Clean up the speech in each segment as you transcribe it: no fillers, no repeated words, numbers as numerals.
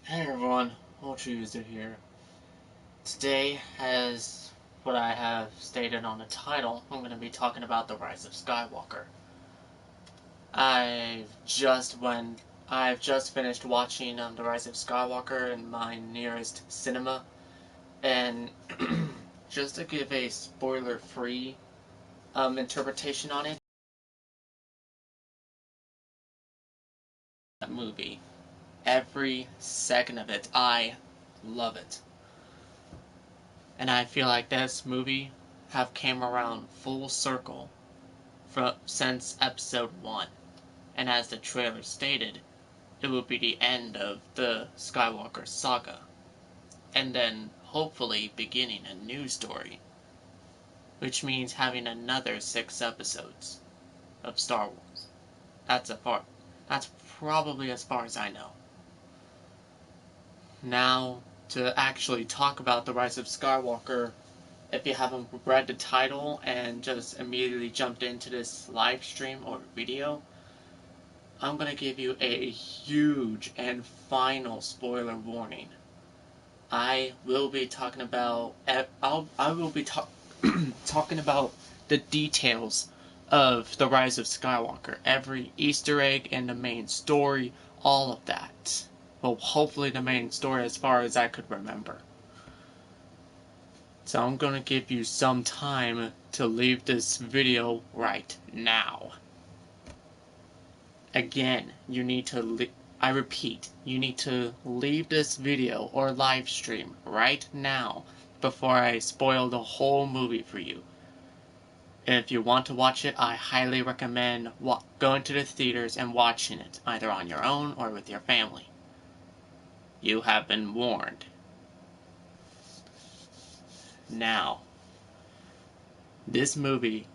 Hey everyone, Ultra User here. Today, as what I have stated on the title, I'm going to be talking about the Rise of Skywalker. I've just finished watching the Rise of Skywalker in my nearest cinema, and just to give a spoiler-free interpretation on it, that movie, every second of it, I love it. And I feel like this movie have came around full circle since episode 1. And as the trailer stated, it will be the end of the Skywalker saga. And then hopefully beginning a new story. Which means having another 6 episodes of Star Wars. That's probably as far as I know. Now, to actually talk about the Rise of Skywalker, if you haven't read the title and just immediately jumped into this live stream or video, I'm going to give you a huge and final spoiler warning. I will be talking about talking about the details of the Rise of Skywalker, every Easter egg in the main story, all of that. Well, hopefully the main story as far as I could remember. So I'm going to give you some time to leave this video right now. Again, I repeat, you need to leave this video or live stream right now before I spoil the whole movie for you. If you want to watch it, I highly recommend going to the theaters and watching it, either on your own or with your family. You have been warned. Now, this movie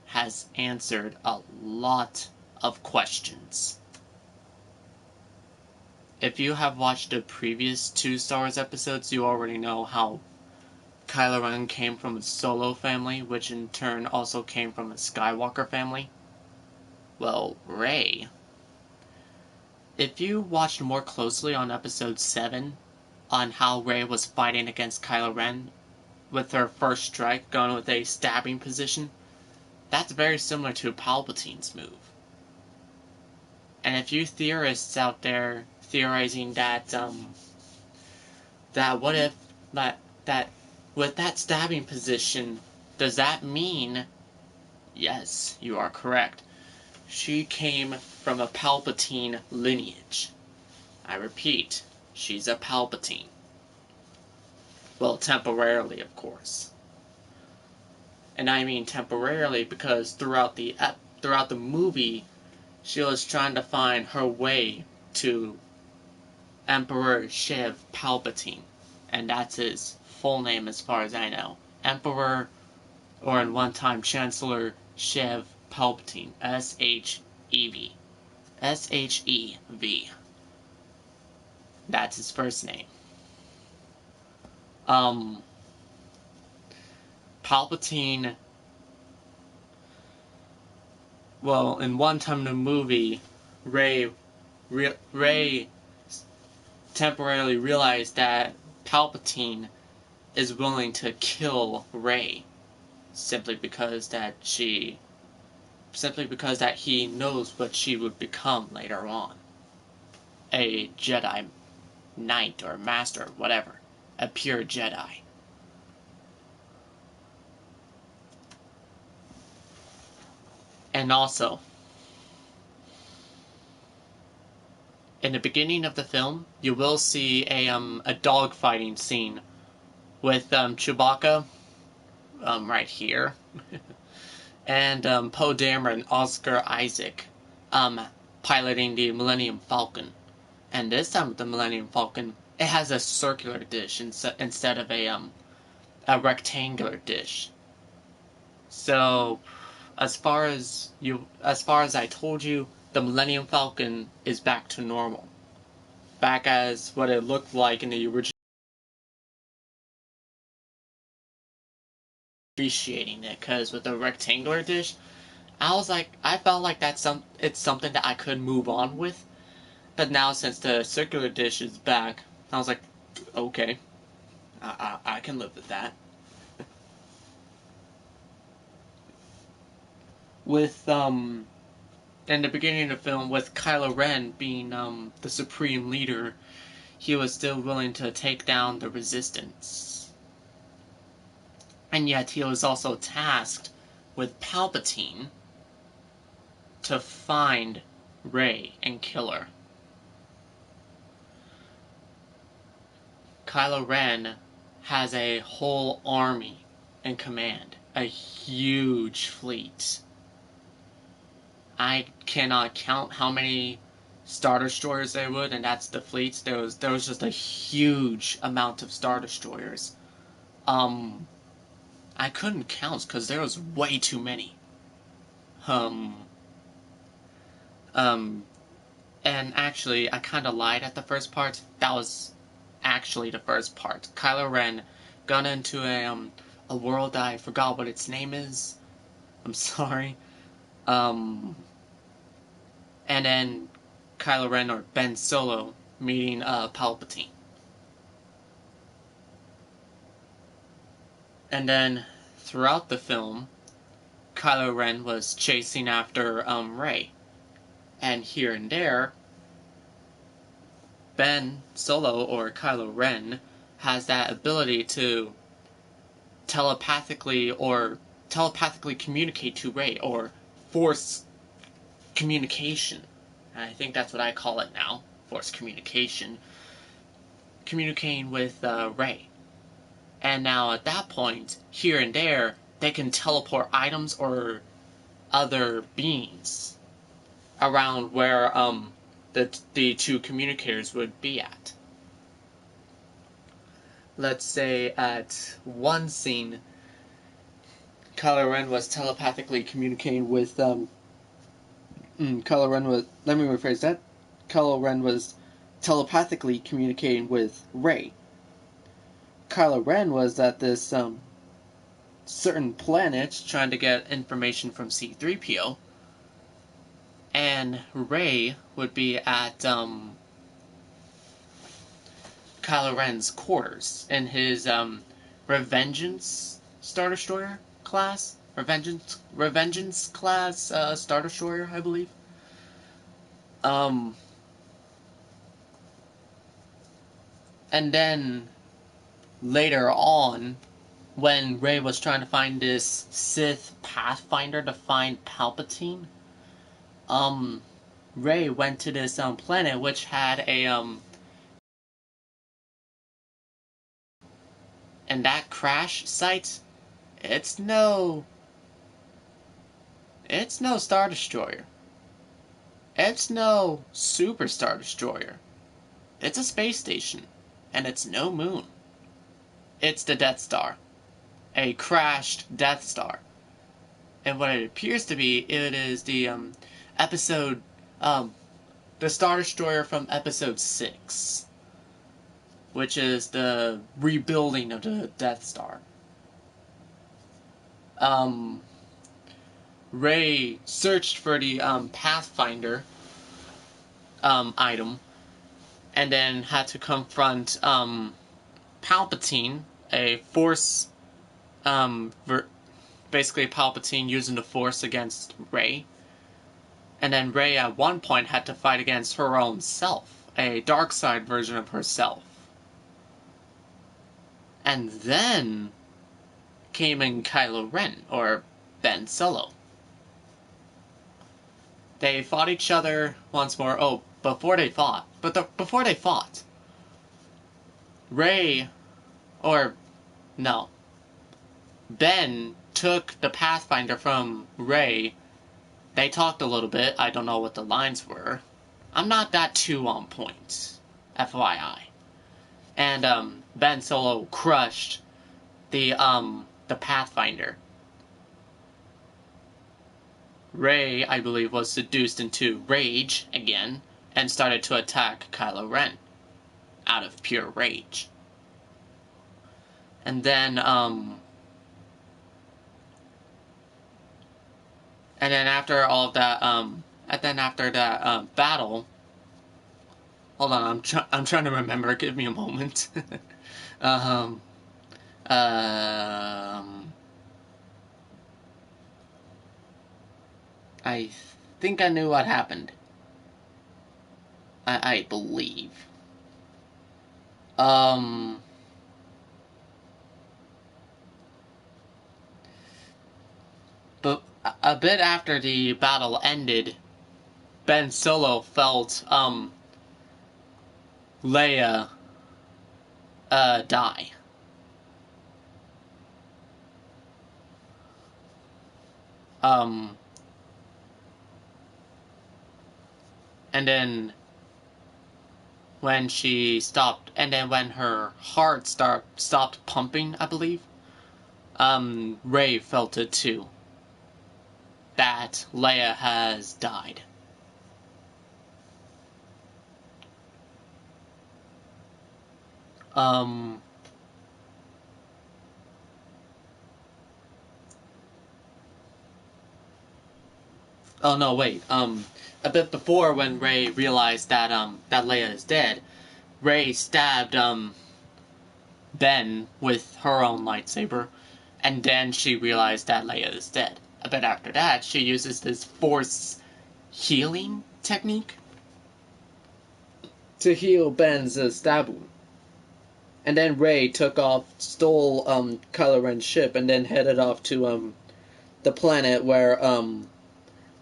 has answered a lot of questions. If you have watched the previous 2 Star Wars episodes, you already know how Kylo Ren came from a Solo family, which in turn also came from a Skywalker family. Well, Rey. If you watched more closely on episode 7, on how Rey was fighting against Kylo Ren, with her first strike going with a stabbing position, that's very similar to Palpatine's move. And if you theorists out there theorizing that what if that with that stabbing position, does that mean, yes, you are correct, she came from a Palpatine lineage. I repeat, she's a Palpatine. Well, temporarily, of course. And I mean temporarily because throughout the movie, she was trying to find her way to Emperor Sheev Palpatine. And that's his full name as far as I know. Emperor, or in one time Chancellor Sheev Palpatine. S-H-E-V. S-H-E-V. That's his first name. Palpatine, well, in one time in the movie, Rey temporarily realized that Palpatine is willing to kill Rey simply because that he knows what she would become later on. A Jedi Knight or Master, whatever. A pure Jedi. And also, in the beginning of the film, you will see a dogfighting scene with Chewbacca, right here, and Poe Dameron and Oscar Isaac, piloting the Millennium Falcon. And this time with the Millennium Falcon, it has a circular dish instead of a rectangular dish. So, as far as I told you, the Millennium Falcon is back to normal. Back as what it looked like in the original. Appreciating it, because with the rectangular dish, I felt like it's something that I could move on with. But now since the circular dish is back, I was like, okay, I can live with that. With in the beginning of the film, with Kylo Ren being the supreme leader, he was still willing to take down the Resistance. And yet he was also tasked with Palpatine to find Rey and kill her. Kylo Ren has a whole army in command, a huge fleet. I cannot count how many Star Destroyers there would, and that's the fleets. There was just a huge amount of Star Destroyers. I couldn't count because there was way too many. Um, and actually, I kind of lied at the first part. That was actually the first part. Kylo Ren got into a world that I forgot what its name is. I'm sorry. And then Kylo Ren or Ben Solo meeting Palpatine. And then throughout the film, Kylo Ren was chasing after Rey. And here and there, Ben Solo or Kylo Ren has that ability to telepathically communicate to Rey, or force communication. I think that's what I call it now, force communication. Communicating with Rey. And now at that point, here and there, they can teleport items or other beings around where the two communicators would be at. Let's say at one scene, Kylo Ren was telepathically communicating with Kylo Ren was. Let me rephrase that. Kylo Ren was telepathically communicating with Rey. Kylo Ren was at this certain planet trying to get information from C-3PO, and Rey would be at Kylo Ren's quarters in his Revengeance Star Destroyer class. Revengeance class Star Destroyer, I believe. And then later on, when Rey was trying to find this Sith Pathfinder to find Palpatine, Rey went to this planet which had a and that crash site, it's no Star Destroyer. It's no Super Star Destroyer. It's a space station, and it's no moon. It's the Death Star. A crashed Death Star. And what it appears to be, it is the episode, the Star Destroyer from episode 6, which is the rebuilding of the Death Star. Rey searched for the Pathfinder item, and then had to confront Palpatine, a Force, basically Palpatine using the Force against Rey. And then Rey at one point had to fight against her own self, a dark side version of herself. And then came in Kylo Ren, or Ben Solo. They fought each other once more. Oh, before they fought, Rey, or no, Ben took the Pathfinder from Rey. They talked a little bit. I don't know what the lines were. I'm not that too on point, FYI. And Ben Solo crushed the Pathfinder. Rey, I believe, was seduced into rage again and started to attack Kylo Ren out of pure rage. And then after all of that, battle, hold on, I'm trying to remember. Give me a moment. um, um, I think I knew what happened. I believe. Um, but a bit after the battle ended, Ben Solo felt Leia die. Um, and then when she stopped, and then when her heart stopped pumping, I believe, Rey felt it too. That Leia has died. Um, oh no, wait. A bit before when Rey realized that Leia is dead, Rey stabbed, Ben with her own lightsaber, and then she realized that Leia is dead. A bit after that, she uses this force healing technique to heal Ben's stab wound. And then Rey stole Kylo Ren's ship, and then headed off to the planet where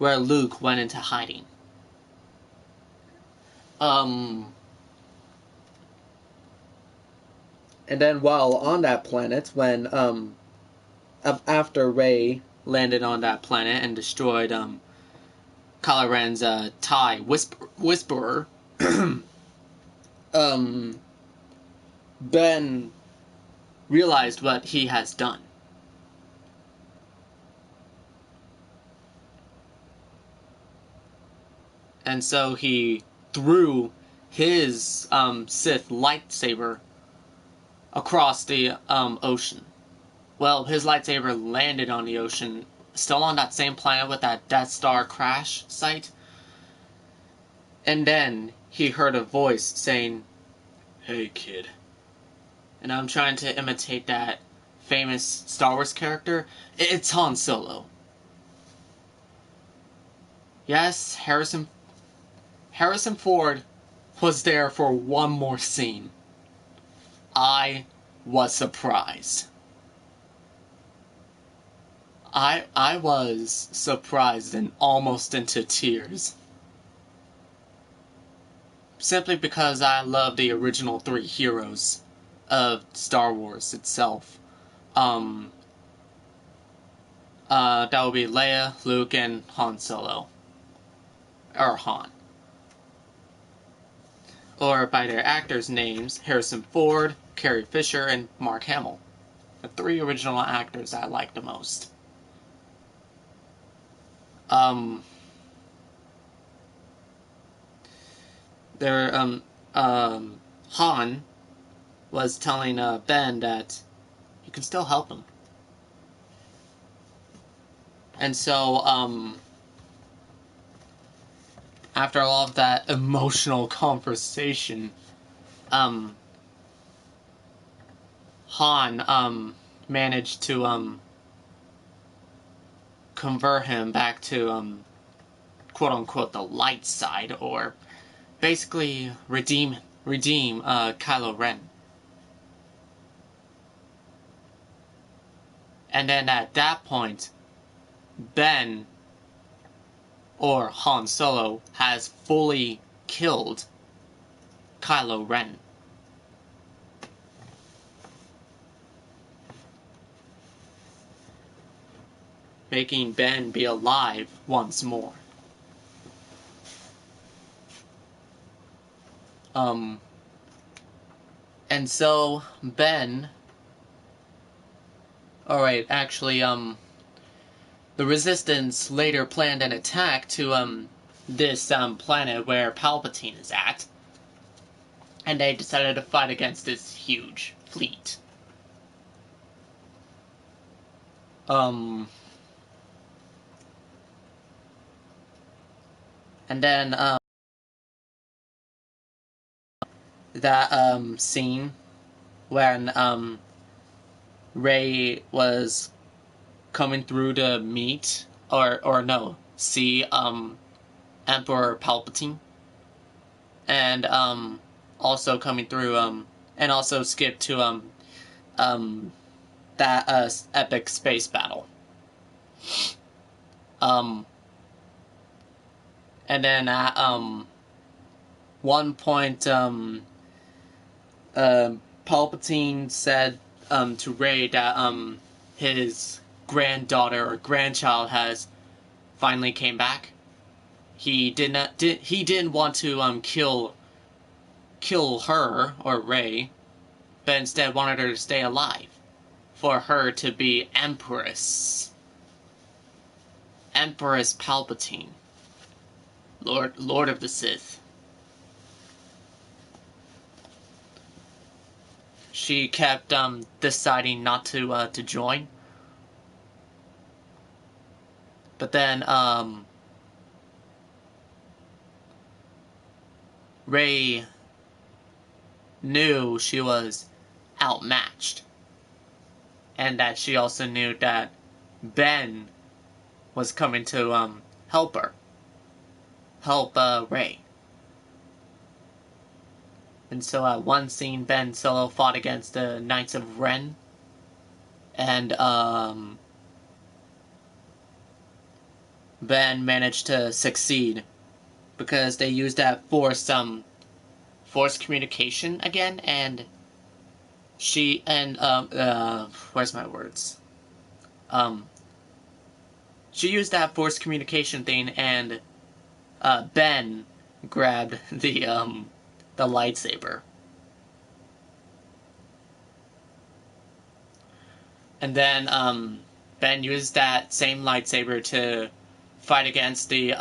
Luke went into hiding. And then while on that planet, when after Rey landed on that planet and destroyed Kylo Ren's TIE Whisperer, Ben realized what he has done. And so he threw his Sith lightsaber across the ocean. Well, his lightsaber landed on the ocean, still on that same planet with that Death Star crash site. And then he heard a voice saying, "Hey, kid." And I'm trying to imitate that famous Star Wars character. It's Han Solo. Yes, Harrison Ford was there for one more scene. I was surprised. I was surprised and almost into tears. Simply because I love the original three heroes of Star Wars itself. That would be Leia, Luke, and Han Solo. Or Han. Or by their actors' names, Harrison Ford, Carrie Fisher, and Mark Hamill. The three original actors I like the most. Han was telling Ben that he can still help him. And so, after all of that emotional conversation, Han, managed to, convert him back to, quote-unquote, the light side, or basically redeem Kylo Ren. And then at that point, Ben, or Han Solo, has fully killed Kylo Ren. Making Ben be alive once more. And so Ben... Alright, actually, the Resistance later planned an attack to, this, planet where Palpatine is at. And they decided to fight against this huge fleet. And then, that scene when Rey was coming through to meet or no, see Emperor Palpatine, and also coming through and also skip to that epic space battle. And then at one point Palpatine said to Rey that his granddaughter or grandchild has finally came back. He didn't want to kill her or Rey, but instead wanted her to stay alive, for her to be Empress Palpatine, Lord of the Sith. She kept deciding not to join, but then Rey knew she was outmatched, and that she also knew that Ben was coming to help Rey. And so at one scene, Ben Solo fought against the Knights of Ren, and Ben managed to succeed because they used that force communication again, and she and where's my words? She used that force communication thing, and Ben grabbed the lightsaber. And then Ben used that same lightsaber to fight against the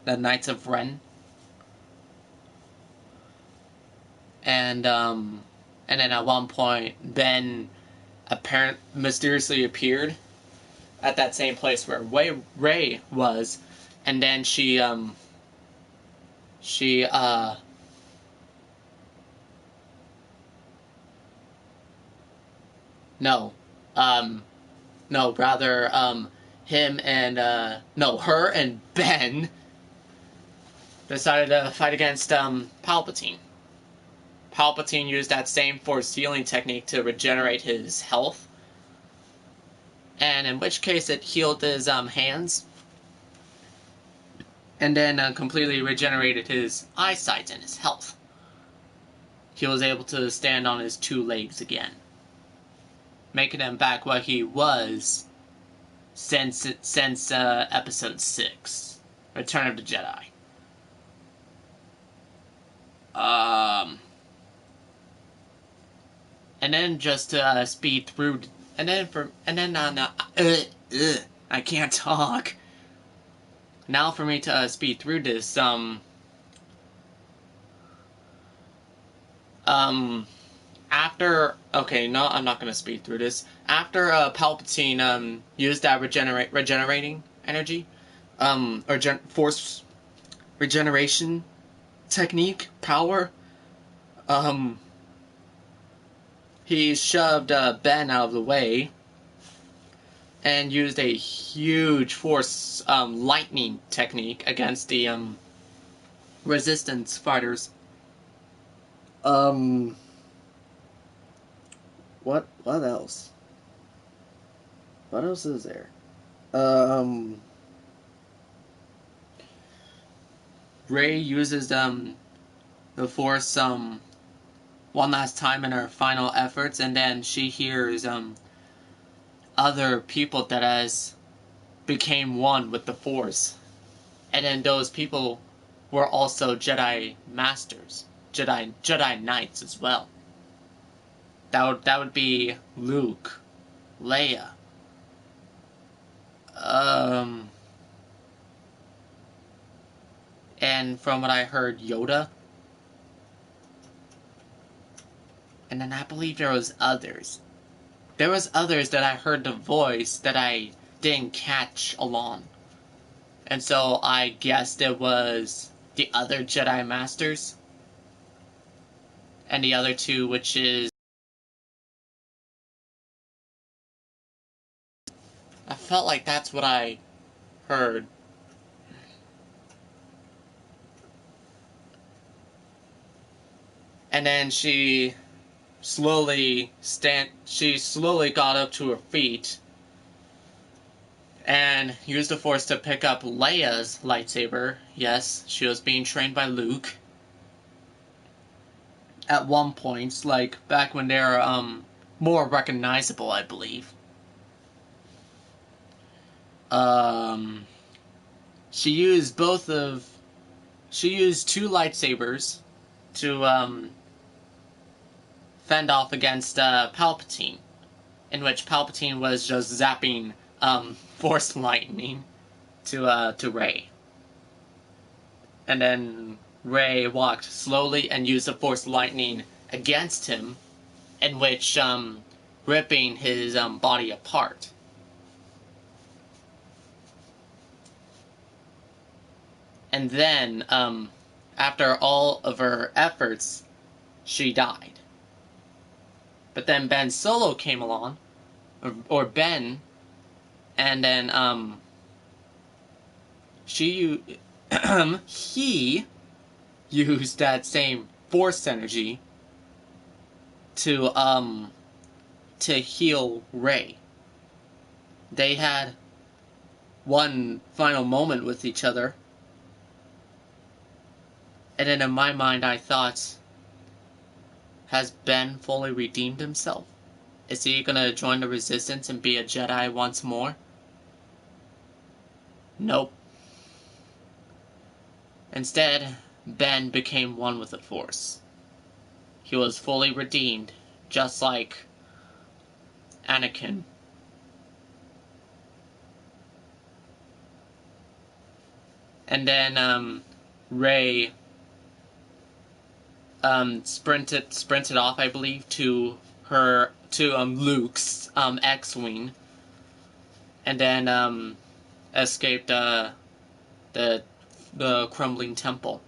Knights of Ren. And then at one point Ben mysteriously appeared at that same place where Rey was, and then she her and Ben decided to fight against Palpatine. Palpatine used that same force healing technique to regenerate his health, and in which case it healed his hands, and then completely regenerated his eyesight and his health. He was able to stand on his two legs again, making him back what he was since Episode 6, Return of the Jedi. And then just to speed through, I can't talk. Now for me to speed through this, I'm not gonna speed through this. After Palpatine used that regenerating energy, force regeneration technique power, he shoved Ben out of the way and used a huge force lightning technique against the resistance fighters. What else? What else is there? Rey uses the force one last time in her final efforts, and then she hears other people that has became one with the force, and then those people were also Jedi masters, Jedi knights as well. That would be Luke, Leia, and from what I heard, Yoda. And then I believe there was others. There was others that I heard the voice that I didn't catch along. And so I guessed it was the other Jedi Masters. And the other two, which is... I felt like that's what I heard. And then she slowly got up to her feet and used the Force to pick up Leia's lightsaber. Yes, she was being trained by Luke. At one point, like back when they're more recognizable, I believe. She used two lightsabers to fend off against Palpatine, in which Palpatine was just zapping Force lightning to Rey. And then Rey walked slowly and used the Force lightning against him, in which ripping his body apart. And then, after all of her efforts, she died. But then Ben Solo came along, or Ben, and then he used that same Force energy to heal Rey. They had one final moment with each other. And then in my mind I thought, has Ben fully redeemed himself? Is he gonna join the Resistance and be a Jedi once more? Nope. Instead, Ben became one with the Force. He was fully redeemed, just like Anakin. And then Rey sprinted off, I believe, to Luke's X-wing, and then escaped the crumbling temple.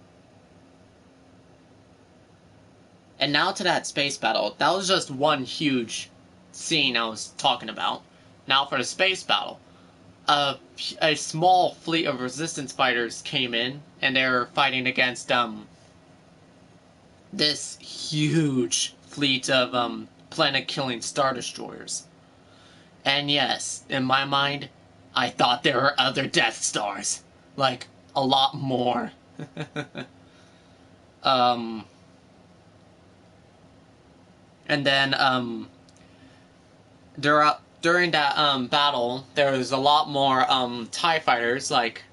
And now to that space battle. That was just one huge scene I was talking about. Now for the space battle. A small fleet of Resistance fighters came in, and they were fighting against this huge fleet of planet-killing Star Destroyers. And yes, in my mind, I thought there were other Death Stars. Like, a lot more. And then, during that battle, there was a lot more TIE fighters, like,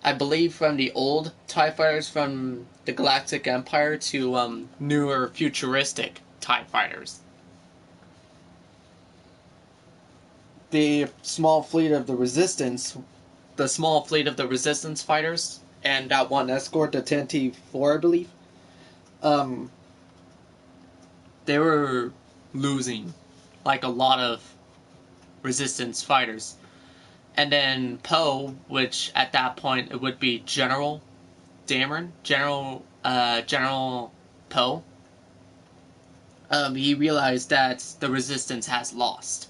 I believe from the old TIE fighters from the Galactic Empire to newer futuristic TIE fighters. The small fleet of the Resistance fighters, and that one escort, the 10T4, I believe, they were losing, like a lot of Resistance fighters. And then Poe, which at that point it would be General Dameron, General Poe, he realized that the Resistance has lost.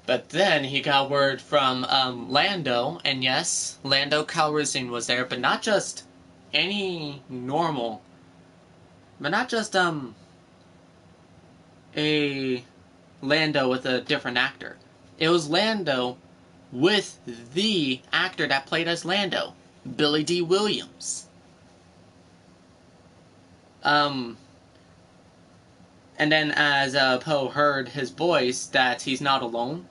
But then he got word from Lando, and yes, Lando Calrissian was there, but not just any normal, but not just a Lando with a different actor. It was Lando with the actor that played as Lando, Billy D. Williams. And then as Poe heard his voice that he's not alone,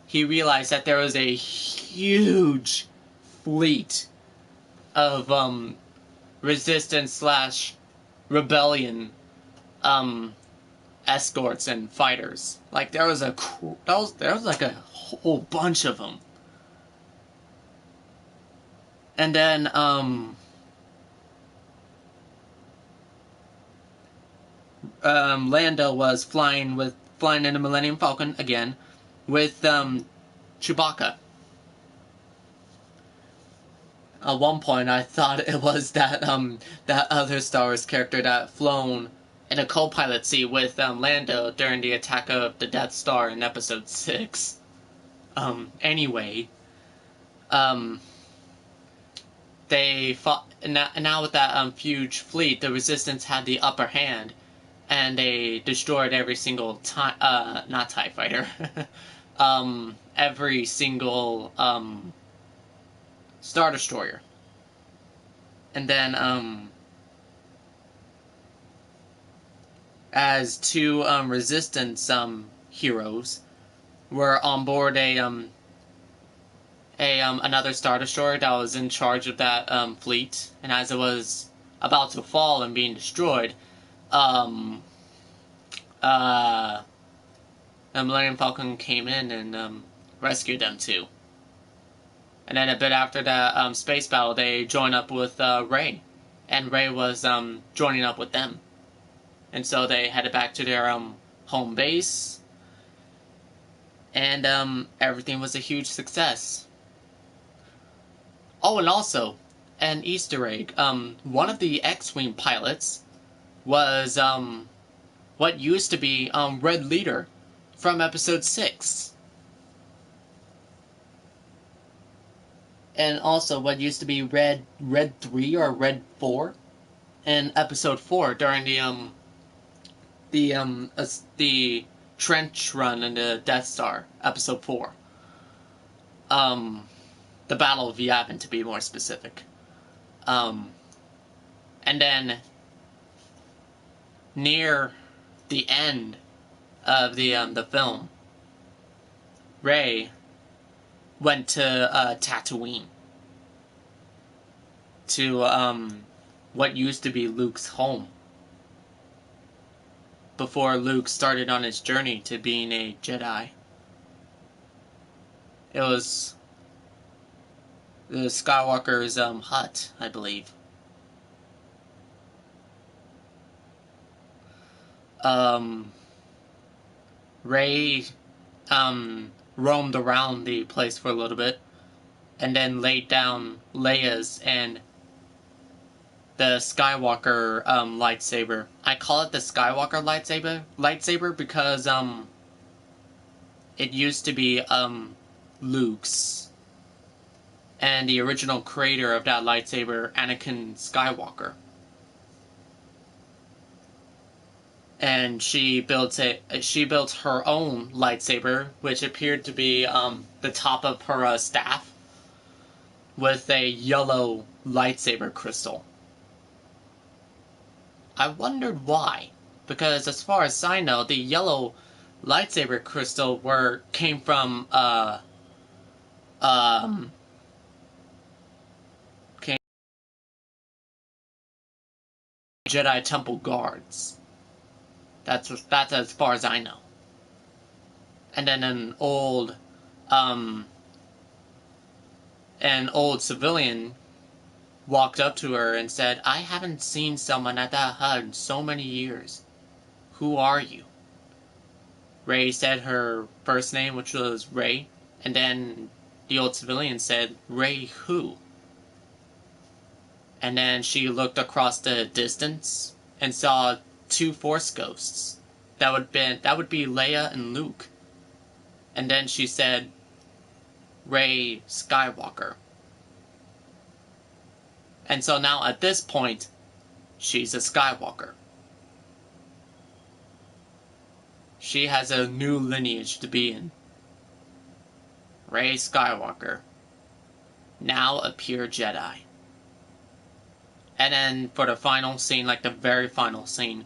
he realized that there was a huge fleet of Resistance / Rebellion escorts and fighters. Like there was like a whole bunch of them. And then Lando was flying in the Millennium Falcon again with Chewbacca. At one point, I thought it was that other Star Wars character that flown in a co-pilot seat with Lando during the attack of the Death Star in Episode 6. Anyway, um, they fought, and now with that huge fleet, the Resistance had the upper hand, and they destroyed every single not TIE fighter, every single Star Destroyer. And then as two Resistance heroes were on board another Star Destroyer that was in charge of that fleet, and as it was about to fall and being destroyed, the Millennium Falcon came in and rescued them too. And then a bit after that space battle, they joined up with Rey, and Rey was joining up with them, and so they headed back to their home base, and everything was a huge success. Oh, and also, an Easter egg. One of the X-Wing pilots was what used to be Red Leader from Episode 6. And also what used to be Red 3 or Red 4 in Episode 4 during the trench run in the Death Star, Episode 4. The Battle of Yavin, to be more specific. And then near the end of the film, Rey went to Tatooine, to what used to be Luke's home, before Luke started on his journey to being a Jedi. It was the Skywalker's hut, I believe. Rey roamed around the place for a little bit, and then laid down Leia's and the Skywalker lightsaber. I call it the Skywalker lightsaber because it used to be Luke's, and the original creator of that lightsaber, Anakin Skywalker. And she built her own lightsaber, which appeared to be the top of her staff, with a yellow lightsaber crystal. I wondered why, because as far as I know, the yellow lightsaber crystal came from Jedi Temple guards. That's as far as I know. And then an old civilian walked up to her and said, "I haven't seen someone at that hut in so many years. Who are you?" Rey said her first name, which was Rey, and then the old civilian said, "Rey who?" And then she looked across the distance and saw two Force ghosts. That would be Leia and Luke. And then she said, "Rey Skywalker." And so now at this point, she's a Skywalker. She has a new lineage to be in. Rey Skywalker, now a pure Jedi. And then for the final scene, like the very final scene,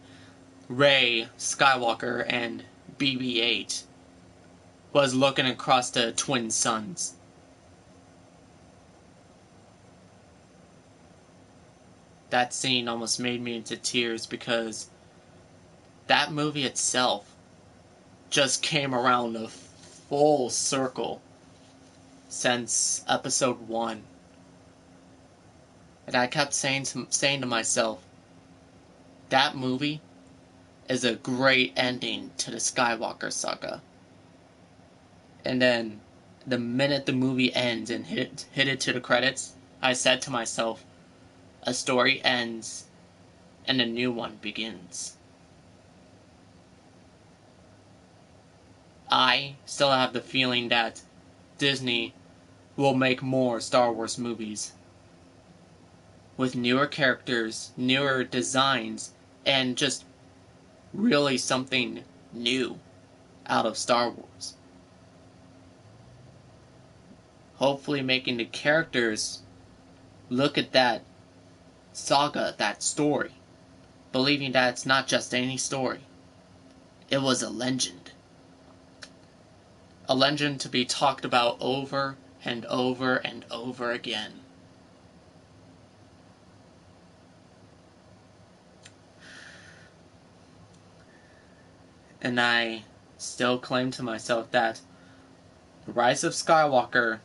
Rey Skywalker and BB-8 was looking across the twin suns. That scene almost made me into tears because that movie itself just came around a full circle since Episode 1. And I kept saying to myself, that movie is a great ending to the Skywalker saga. And then, the minute the movie ends and hit it to the credits, I said to myself, a story ends and a new one begins. I still have the feeling that Disney will make more Star Wars movies with newer characters, newer designs, and just really something new out of Star Wars. Hopefully making the characters look at that saga, that story, believing that it's not just any story. It was a legend. A legend to be talked about over and over and over again. And I still claim to myself that Rise of Skywalker,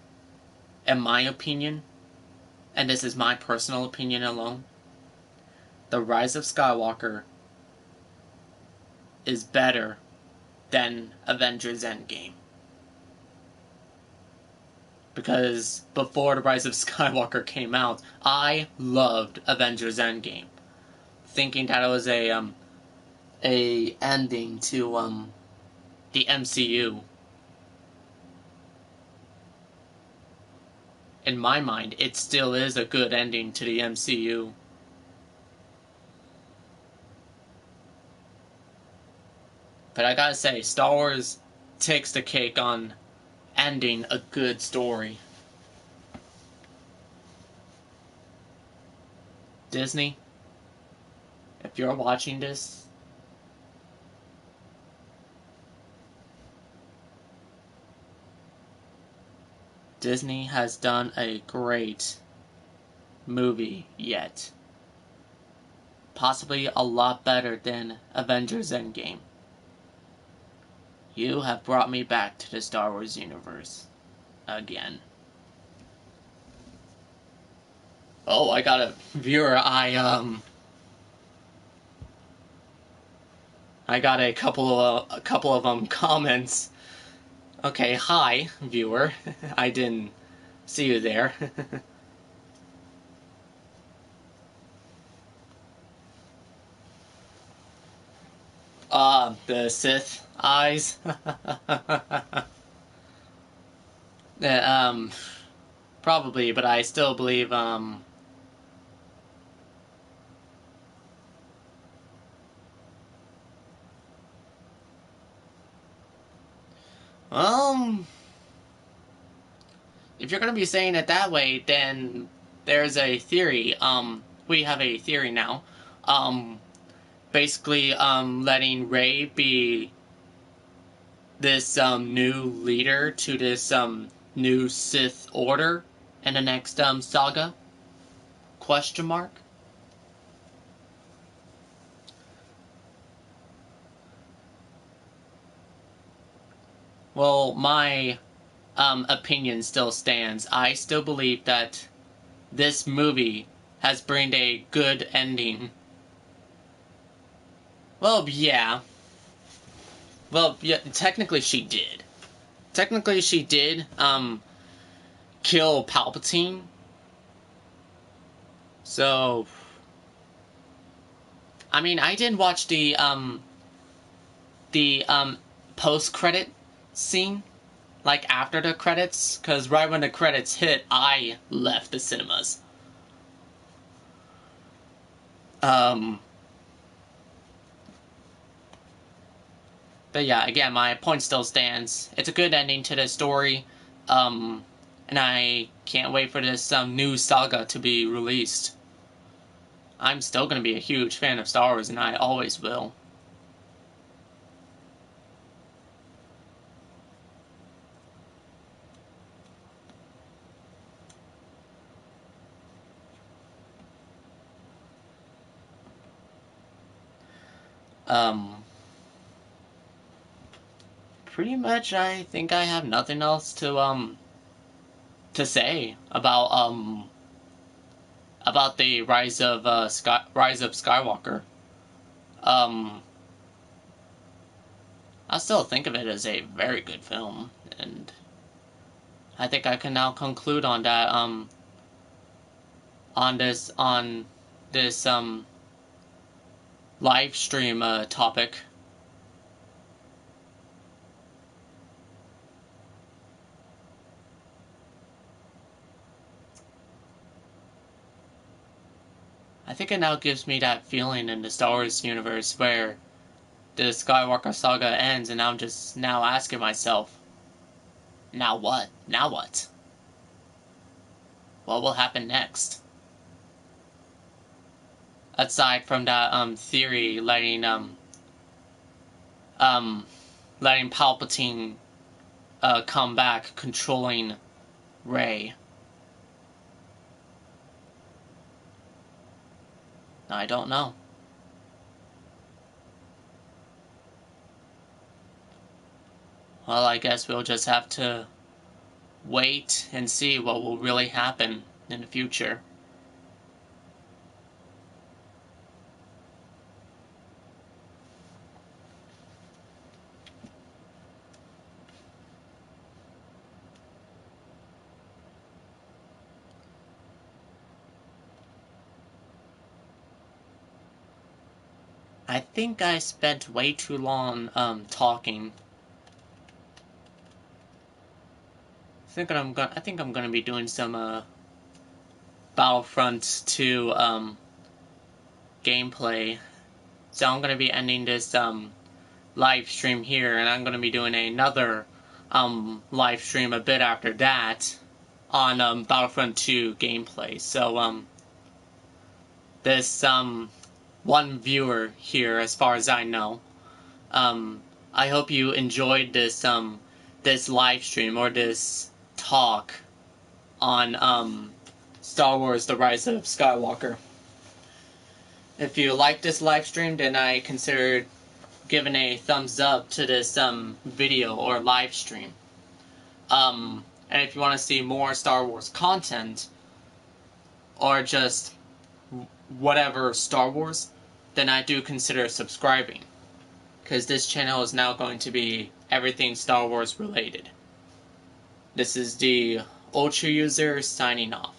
in my opinion, and this is my personal opinion alone, the Rise of Skywalker is better than Avengers Endgame. Because before the Rise of Skywalker came out, I loved Avengers Endgame, thinking that it was a ending to the MCU. In my mind, it still is a good ending to the MCU. But I gotta say, Star Wars takes the cake on ending a good story. Disney, if you're watching this, Disney has done a great movie yet. Possibly a lot better than Avengers Endgame. You have brought me back to the Star Wars universe. Again. Oh, I got a viewer. I got a couple of comments. Okay, hi, viewer. I didn't see you there. The Sith eyes. Probably, but I still believe, if you're gonna be saying it that way, then there's a theory. We have a theory now. Basically, letting Rey be this, new leader to this, new Sith Order in the next, saga? Question mark? Well, my opinion still stands. I still believe that this movie has bring a good ending. Well, yeah. Well, yeah, technically she did. Technically she did, kill Palpatine. So, I mean, I didn't watch the post-credit scene, like after the credits, because right when the credits hit, I left the cinemas. But yeah, again, my point still stands. It's a good ending to the story, and I can't wait for this new saga to be released. I'm still going to be a huge fan of Star Wars, and I always will. Pretty much I think I have nothing else to say about the Rise of Skywalker. I still think of it as a very good film, and I think I can now conclude on that. on this live stream topic. I think it now gives me that feeling in the Star Wars universe where the Skywalker saga ends, and I'm just now asking myself, now what? Now what? What will happen next? Aside from that theory letting Palpatine come back controlling Rey. I don't know. Well, I guess we'll just have to wait and see what will really happen in the future. I think I spent way too long talking. I think I'm gonna be doing some Battlefront 2 gameplay. So I'm gonna be ending this live stream here, and I'm gonna be doing another live stream a bit after that on Battlefront 2 gameplay. So this one viewer here, as far as I know, I hope you enjoyed this this live stream or this talk on Star Wars: The Rise of Skywalker. If you like this live stream, then I consider giving a thumbs up to this video or live stream. And if you want to see more Star Wars content or just whatever Star Wars, then I do consider subscribing, because this channel is now going to be everything Star Wars related. This is the Ultra User signing off.